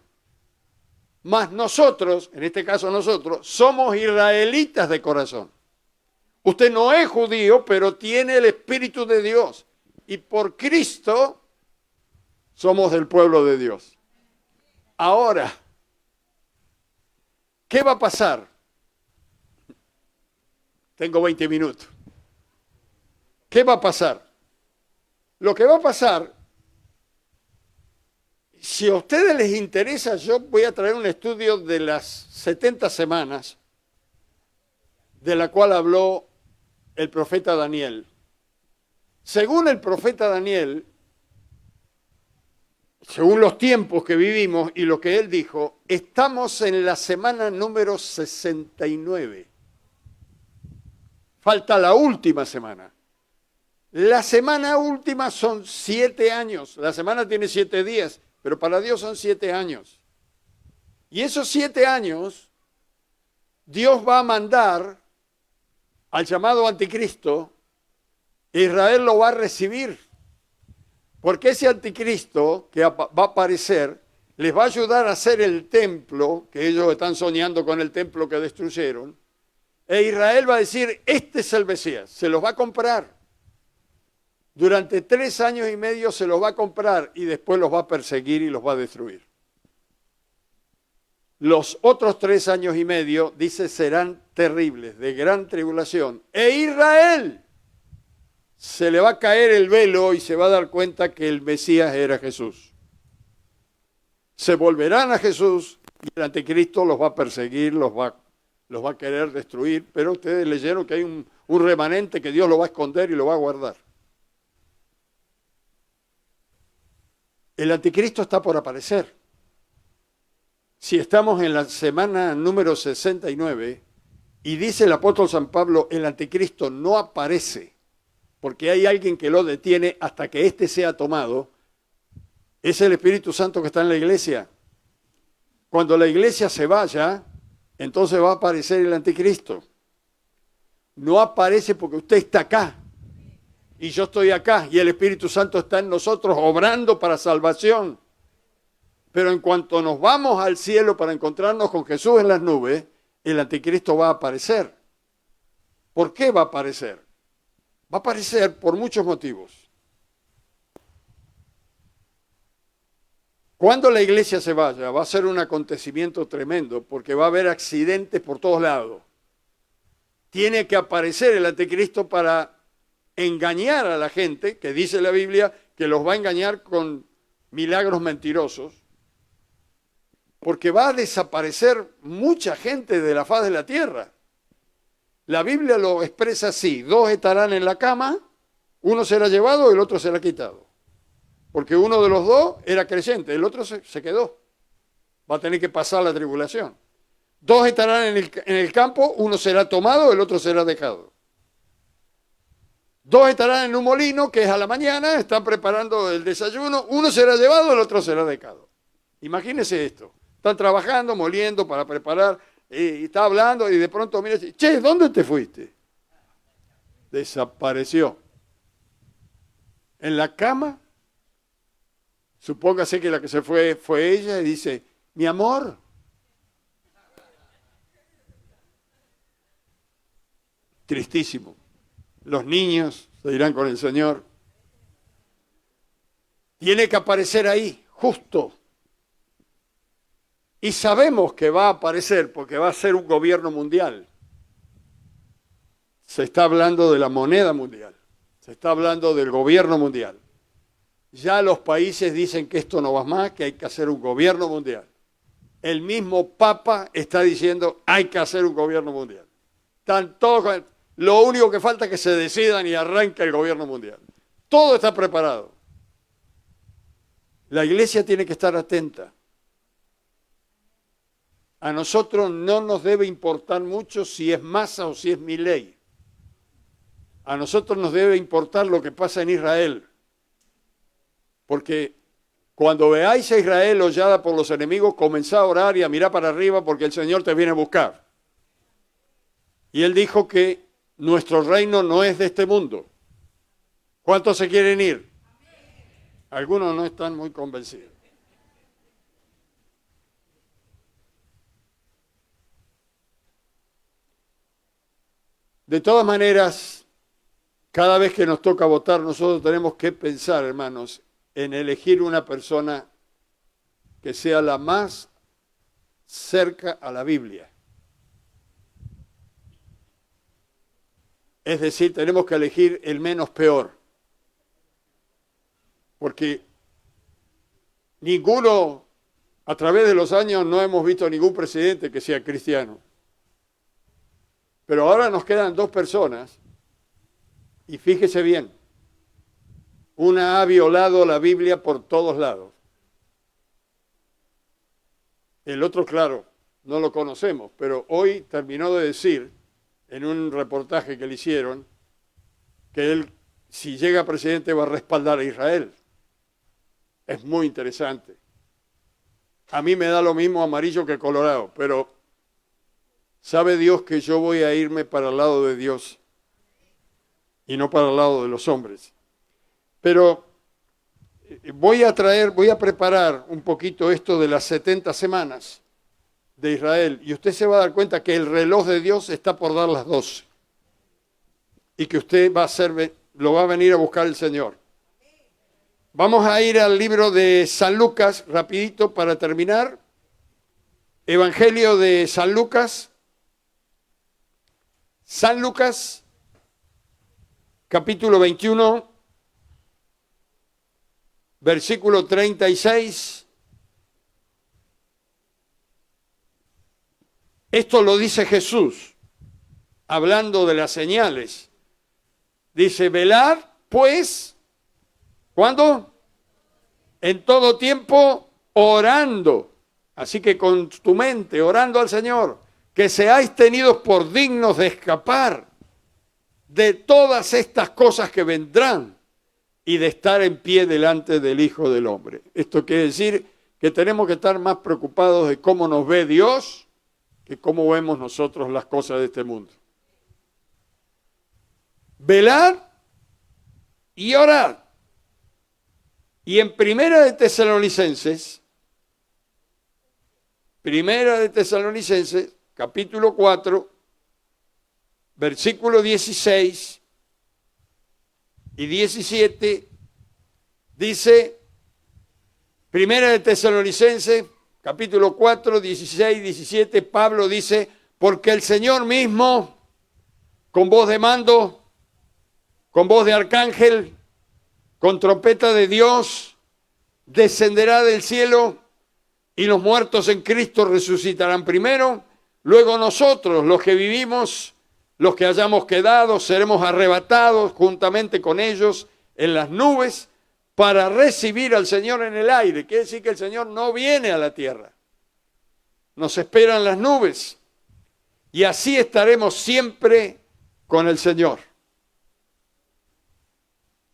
Mas nosotros, en este caso nosotros, somos israelitas de corazón. Usted no es judío, pero tiene el Espíritu de Dios. Y por Cristo somos del pueblo de Dios. Ahora, ¿qué va a pasar? Tengo 20 minutos. ¿Qué va a pasar? Lo que va a pasar, si a ustedes les interesa, yo voy a traer un estudio de las 70 semanas, de la cual habló el profeta Daniel. Según el profeta Daniel, según los tiempos que vivimos y lo que él dijo, estamos en la semana número 69. Falta la última semana. La semana última son 7 años. La semana tiene 7 días, pero para Dios son 7 años. Y esos 7 años, Dios va a mandar al llamado anticristo, e Israel lo va a recibir. Porque ese anticristo que va a aparecer les va a ayudar a hacer el templo, que ellos están soñando con el templo que destruyeron, e Israel va a decir, este es el Mesías, se los va a comprar. Durante 3 años y medio se los va a comprar y después los va a perseguir y los va a destruir. Los otros 3 años y medio, dice, serán terribles, de gran tribulación. E Israel se le va a caer el velo y se va a dar cuenta que el Mesías era Jesús. Se volverán a Jesús y el anticristo los va a perseguir, los va a querer destruir, pero ustedes leyeron que hay un remanente que Dios lo va a esconder y lo va a guardar. El anticristo está por aparecer. Si estamos en la semana número 69 y dice el apóstol San Pablo, el anticristo no aparece porque hay alguien que lo detiene hasta que éste sea tomado, es el Espíritu Santo que está en la iglesia. Cuando la iglesia se vaya, entonces va a aparecer el anticristo. No aparece porque usted está acá y yo estoy acá y el Espíritu Santo está en nosotros obrando para salvación. Pero en cuanto nos vamos al cielo para encontrarnos con Jesús en las nubes, el anticristo va a aparecer. ¿Por qué va a aparecer? Va a aparecer por muchos motivos. Cuando la iglesia se vaya, va a ser un acontecimiento tremendo porque va a haber accidentes por todos lados. Tiene que aparecer el anticristo para engañar a la gente, que dice la Biblia que los va a engañar con milagros mentirosos, porque va a desaparecer mucha gente de la faz de la tierra. La Biblia lo expresa así: dos estarán en la cama, uno será llevado y el otro será quitado. Porque uno de los dos era creyente, el otro se quedó. Va a tener que pasar la tribulación. Dos estarán en el campo, uno será tomado, el otro será dejado. Dos estarán en un molino, que es a la mañana, están preparando el desayuno, uno será llevado, el otro será dejado. Imagínense esto. Están trabajando, moliendo para preparar, y está hablando y de pronto mira, che, ¿dónde te fuiste? Desapareció. En la cama, supóngase que la que se fue ella y dice, mi amor. Tristísimo. Los niños se irán con el Señor. Tiene que aparecer ahí, justo. Y sabemos que va a aparecer porque va a ser un gobierno mundial. Se está hablando de la moneda mundial. Se está hablando del gobierno mundial. Ya los países dicen que esto no va más, que hay que hacer un gobierno mundial. El mismo Papa está diciendo hay que hacer un gobierno mundial. Están todos, lo único que falta es que se decidan y arranque el gobierno mundial. Todo está preparado. La iglesia tiene que estar atenta. A nosotros no nos debe importar mucho si es Massa o si es Milei. A nosotros nos debe importar lo que pasa en Israel. Porque cuando veáis a Israel hollada por los enemigos, comenzá a orar y a mirar para arriba porque el Señor te viene a buscar. Y Él dijo que nuestro reino no es de este mundo. ¿Cuántos se quieren ir? Algunos no están muy convencidos. De todas maneras, cada vez que nos toca votar, nosotros tenemos que pensar, hermanos, en elegir una persona que sea la más cerca a la Biblia. Es decir, tenemos que elegir el menos peor. Porque ninguno, a través de los años, no hemos visto ningún presidente que sea cristiano. Pero ahora nos quedan dos personas, y fíjese bien, una ha violado la Biblia por todos lados. El otro, claro, no lo conocemos, pero hoy terminó de decir, en un reportaje que le hicieron, que él, si llega presidente, va a respaldar a Israel. Es muy interesante. A mí me da lo mismo amarillo que colorado, pero sabe Dios que yo voy a irme para el lado de Dios y no para el lado de los hombres. Pero voy a preparar un poquito esto de las 70 semanas de Israel y usted se va a dar cuenta que el reloj de Dios está por dar las 12 y que usted lo va a venir a buscar el Señor. Vamos a ir al libro de San Lucas, rapidito para terminar. Evangelio de San Lucas. San Lucas, capítulo 21, versículo 36. Esto lo dice Jesús, hablando de las señales. Dice, velad, pues, ¿cuándo? En todo tiempo, orando. Así que con tu mente, orando al Señor, que seáis tenidos por dignos de escapar de todas estas cosas que vendrán y de estar en pie delante del Hijo del Hombre. Esto quiere decir que tenemos que estar más preocupados de cómo nos ve Dios que cómo vemos nosotros las cosas de este mundo. Velar y orar. Y en Primera de Tesalonicenses, capítulo 4, versículo 16 y 17, dice, Primera de Tesalonicenses, capítulo 4, 16, 17, Pablo dice, porque el Señor mismo, con voz de mando, con voz de arcángel, con trompeta de Dios, descenderá del cielo y los muertos en Cristo resucitarán primero. Luego nosotros, los que vivimos, los que hayamos quedado, seremos arrebatados juntamente con ellos en las nubes para recibir al Señor en el aire. Quiere decir que el Señor no viene a la tierra. Nos esperan las nubes. Y así estaremos siempre con el Señor.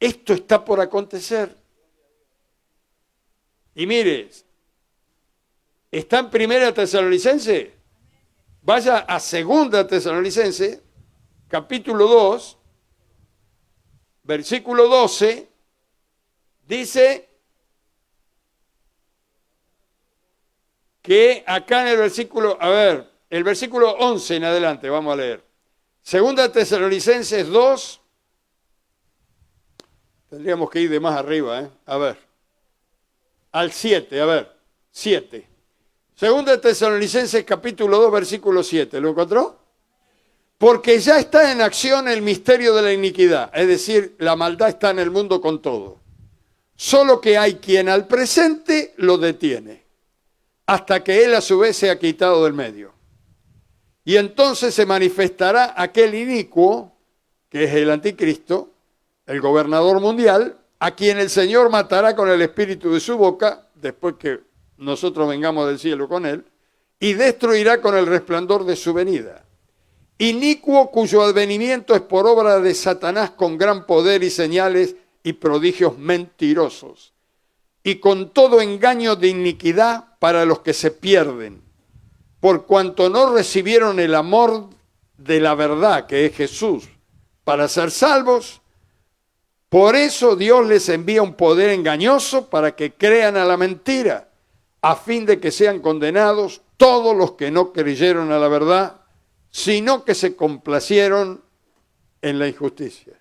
Esto está por acontecer. Y mire, ¿está en Primera Tesalonicense? Vaya a Segunda Tesalonicense, capítulo 2, versículo 12, dice que acá en el versículo, el versículo 11 en adelante, vamos a leer. Segunda Tesalonicenses 2, tendríamos que ir de más arriba, al 7, 7. Segunda Tesalonicenses capítulo 2, versículo 7, ¿lo encontró? Porque ya está en acción el misterio de la iniquidad, es decir, la maldad está en el mundo con todo. Solo que hay quien al presente lo detiene, hasta que él a su vez sea quitado del medio. Y entonces se manifestará aquel inicuo, que es el anticristo, el gobernador mundial, a quien el Señor matará con el espíritu de su boca, después que nosotros vengamos del cielo con él, y destruirá con el resplandor de su venida. Inicuo cuyo advenimiento es por obra de Satanás con gran poder y señales y prodigios mentirosos, y con todo engaño de iniquidad para los que se pierden, por cuanto no recibieron el amor de la verdad, que es Jesús, para ser salvos. Por eso Dios les envía un poder engañoso para que crean a la mentira, a fin de que sean condenados todos los que no creyeron a la verdad, sino que se complacieron en la injusticia.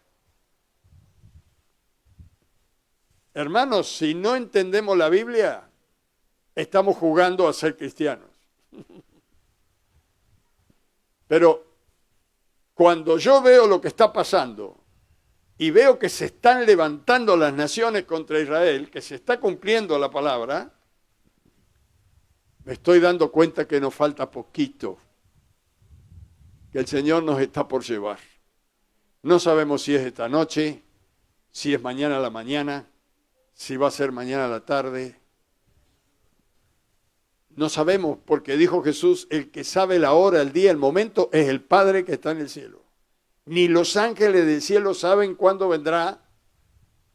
Hermanos, si no entendemos la Biblia, estamos jugando a ser cristianos. Pero cuando yo veo lo que está pasando y veo que se están levantando las naciones contra Israel, que se está cumpliendo la palabra, me estoy dando cuenta que nos falta poquito, que el Señor nos está por llevar. No sabemos si es esta noche, si es mañana a la mañana, si va a ser mañana a la tarde. No sabemos, porque dijo Jesús, el que sabe la hora, el día, el momento, es el Padre que está en el cielo. Ni los ángeles del cielo saben cuándo vendrá.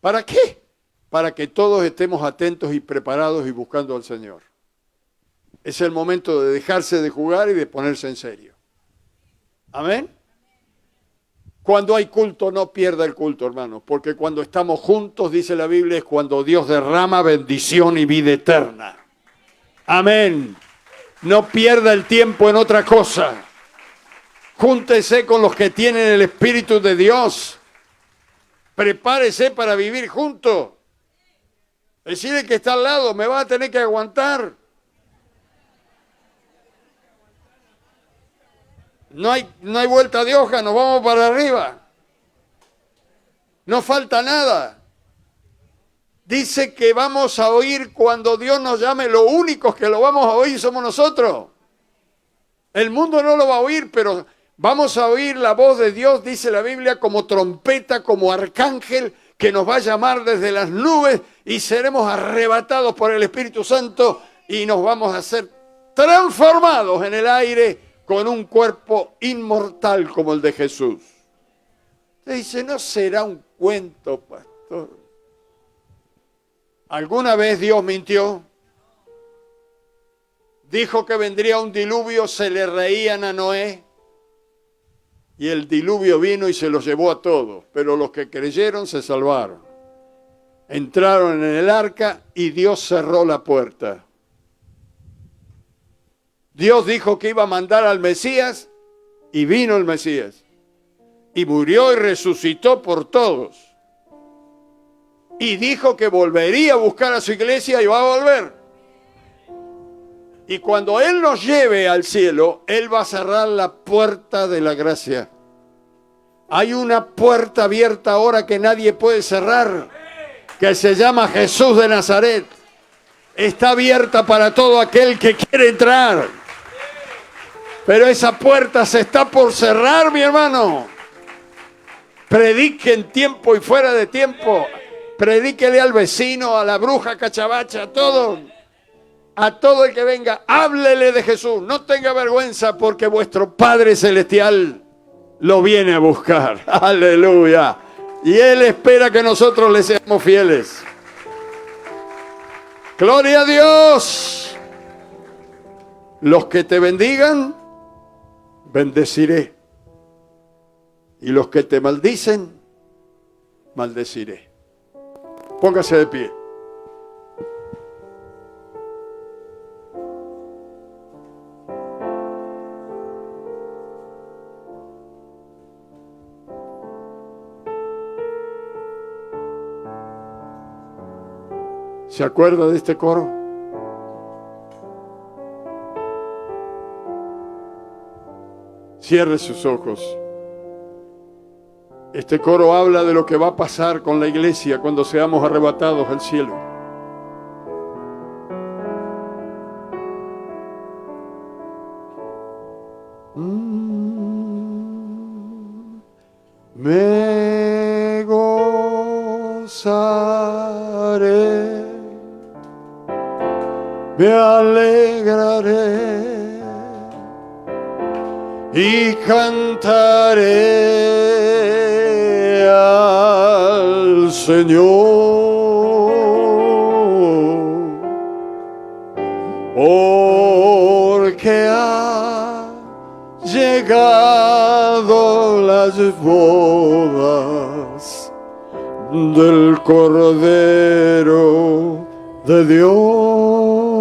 ¿Para qué? Para que todos estemos atentos y preparados y buscando al Señor. Es el momento de dejarse de jugar y de ponerse en serio. Amén. Cuando hay culto, no pierda el culto, hermanos, porque cuando estamos juntos, dice la Biblia, es cuando Dios derrama bendición y vida eterna. Amén. No pierda el tiempo en otra cosa. Júntese con los que tienen el Espíritu de Dios. Prepárese para vivir juntos. Decide que está al lado, me va a tener que aguantar. No hay vuelta de hoja, nos vamos para arriba. No falta nada. Dice que vamos a oír cuando Dios nos llame. Los únicos que lo vamos a oír somos nosotros. El mundo no lo va a oír, pero vamos a oír la voz de Dios, dice la Biblia, como trompeta, como arcángel, que nos va a llamar desde las nubes y seremos arrebatados por el Espíritu Santo y nos vamos a ser transformados en el aire con un cuerpo inmortal como el de Jesús. Usted dice, ¿no será un cuento, pastor? ¿Alguna vez Dios mintió? dijo que vendría un diluvio, se le reían a Noé. Y el diluvio vino y se los llevó a todos. Pero los que creyeron se salvaron. Entraron en el arca y Dios cerró la puerta. Dios dijo que iba a mandar al Mesías y vino el Mesías. Y murió y resucitó por todos. Y dijo que volvería a buscar a su iglesia y va a volver. Y cuando Él nos lleve al cielo, Él va a cerrar la puerta de la gracia. Hay una puerta abierta ahora que nadie puede cerrar, que se llama Jesús de Nazaret. Está abierta para todo aquel que quiere entrar. Pero esa puerta se está por cerrar, mi hermano. Predique en tiempo y fuera de tiempo. Predíquele al vecino, a la bruja cachabacha, a todo el que venga, háblele de Jesús. No tenga vergüenza porque vuestro Padre Celestial lo viene a buscar. Aleluya. Y Él espera que nosotros le seamos fieles. Gloria a Dios. Los que te bendigan, bendeciré. Y los que te maldicen, maldeciré. Póngase de pie. ¿Se acuerda de este coro? Cierre sus ojos. Este coro habla de lo que va a pasar con la iglesia cuando seamos arrebatados al cielo. Me gozaré, me alegraré y cantaré al Señor, porque ha llegado las bodas del Cordero de Dios.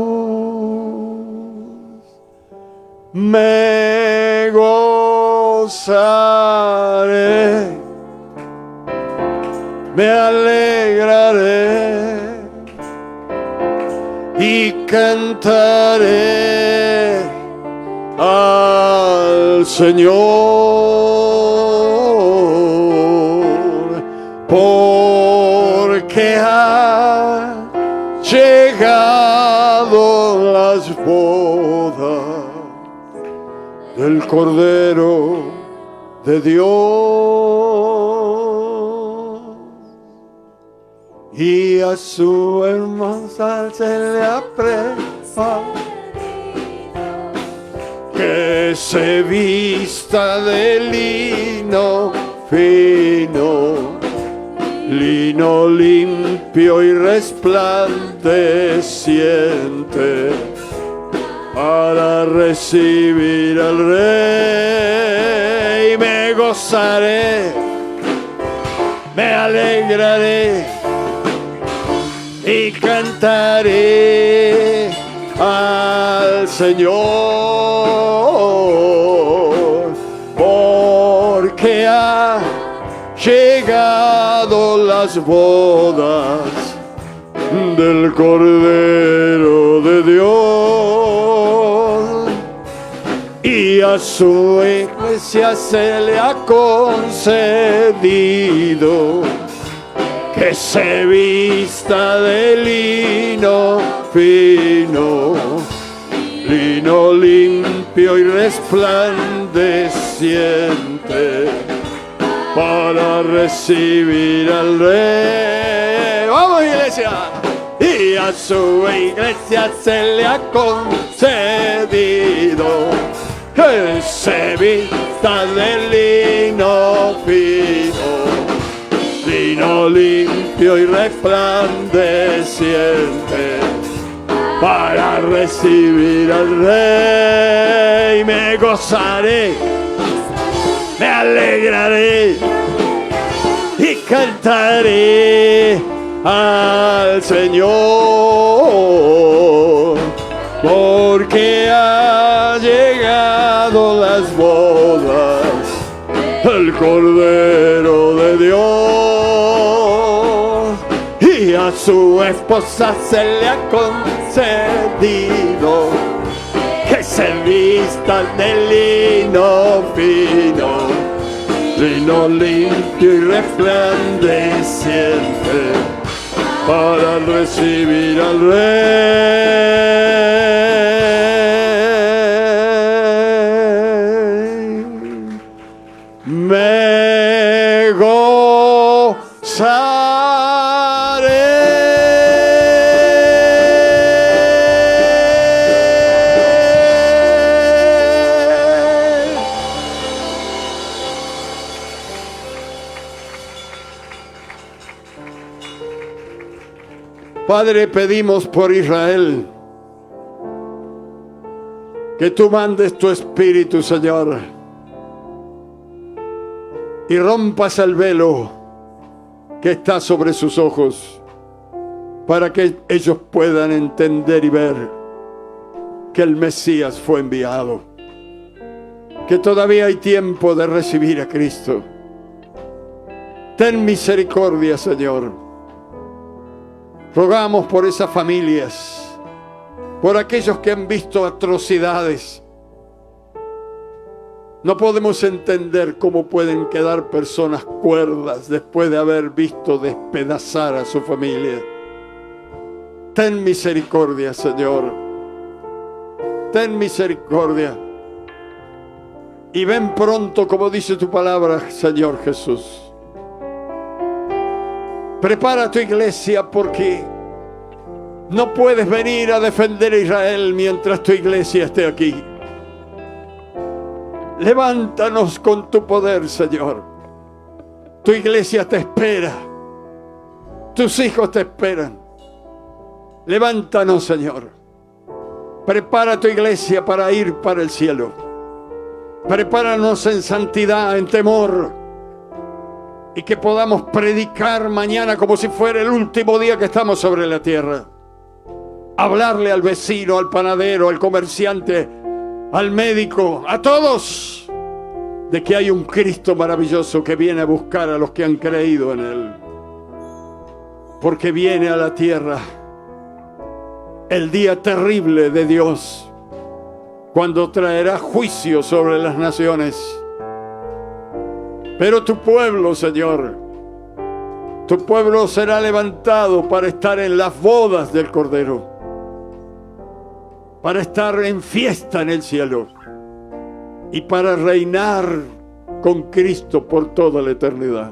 Me gozaré, me alegraré y cantaré al Señor, porque ha llegado las bodas del Cordero de Dios, y a su hermosa se le apresa que se vista de lino fino, lino limpio y resplandeciente, para recibir al Rey. Me gozaré, me alegraré y cantaré al Señor, porque ha llegado las bodas del Cordero de Dios, y a su iglesia se le ha concedido que se vista de lino fino, lino limpio y resplandeciente, para recibir al Rey. ¡Vamos, iglesia! Y a su iglesia se le ha concedido que se vista de lino fino, lino limpio y resplandeciente, para recibir al Rey. Me gozaré, me alegraré y cantaré al Señor, porque ha llegado las bodas, el Cordero de Dios, y a su esposa se le ha concedido que se vistan de lino fino, lino limpio y resplandeciente, para recibir al Rey. Me gozaré. Padre, pedimos por Israel que tú mandes tu Espíritu, Señor, y rompas el velo que está sobre sus ojos, para que ellos puedan entender y ver que el Mesías fue enviado, que todavía hay tiempo de recibir a Cristo. Ten misericordia, Señor. Rogamos por esas familias, por aquellos que han visto atrocidades. No podemos entender cómo pueden quedar personas cuerdas después de haber visto despedazar a su familia. Ten misericordia, Señor. Ten misericordia. Y ven pronto, como dice tu palabra, Señor Jesús. Prepara tu iglesia, porque no puedes venir a defender a Israel mientras tu iglesia esté aquí. Levántanos con tu poder, Señor. Tu iglesia te espera. Tus hijos te esperan. Levántanos, Señor. Prepara tu iglesia para ir para el cielo. Prepáranos en santidad, en temor, y que podamos predicar mañana como si fuera el último día que estamos sobre la tierra. Hablarle al vecino, al panadero, al comerciante, al médico, a todos, de que hay un Cristo maravilloso que viene a buscar a los que han creído en Él. Porque viene a la tierra el día terrible de Dios, cuando traerá juicio sobre las naciones. Pero tu pueblo, Señor, tu pueblo será levantado para estar en las bodas del Cordero, para estar en fiesta en el cielo y para reinar con Cristo por toda la eternidad.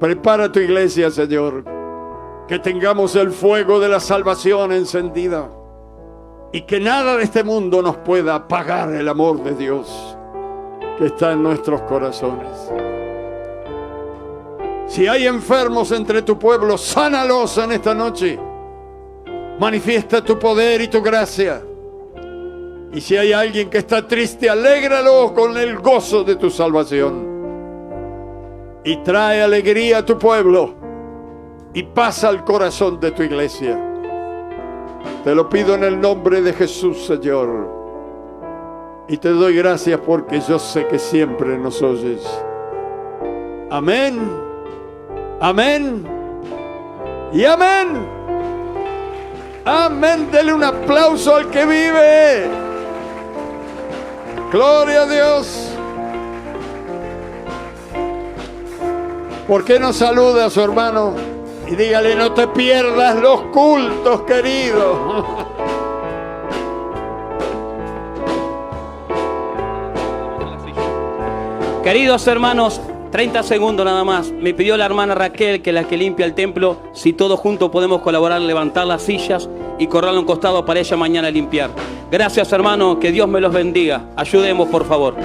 Prepara tu iglesia, Señor, que tengamos el fuego de la salvación encendida y que nada de este mundo nos pueda apagar el amor de Dios que está en nuestros corazones. Si hay enfermos entre tu pueblo, sánalos en esta noche. Manifiesta tu poder y tu gracia. Y si hay alguien que está triste, alégralo con el gozo de tu salvación. Y trae alegría a tu pueblo y paz al corazón de tu iglesia. Te lo pido en el nombre de Jesús, Señor. Y te doy gracias porque yo sé que siempre nos oyes. Amén, amén y amén. Amén. Dele un aplauso al que vive. Gloria a Dios. ¿Por qué no saluda a su hermano? Y dígale: no te pierdas los cultos, querido. Queridos hermanos, 30 segundos nada más. Me pidió la hermana Raquel, que es la que limpia el templo, si todos juntos podemos colaborar, levantar las sillas y correrlo a un costado para ella mañana limpiar. Gracias, hermano, que Dios me los bendiga. Ayudemos, por favor.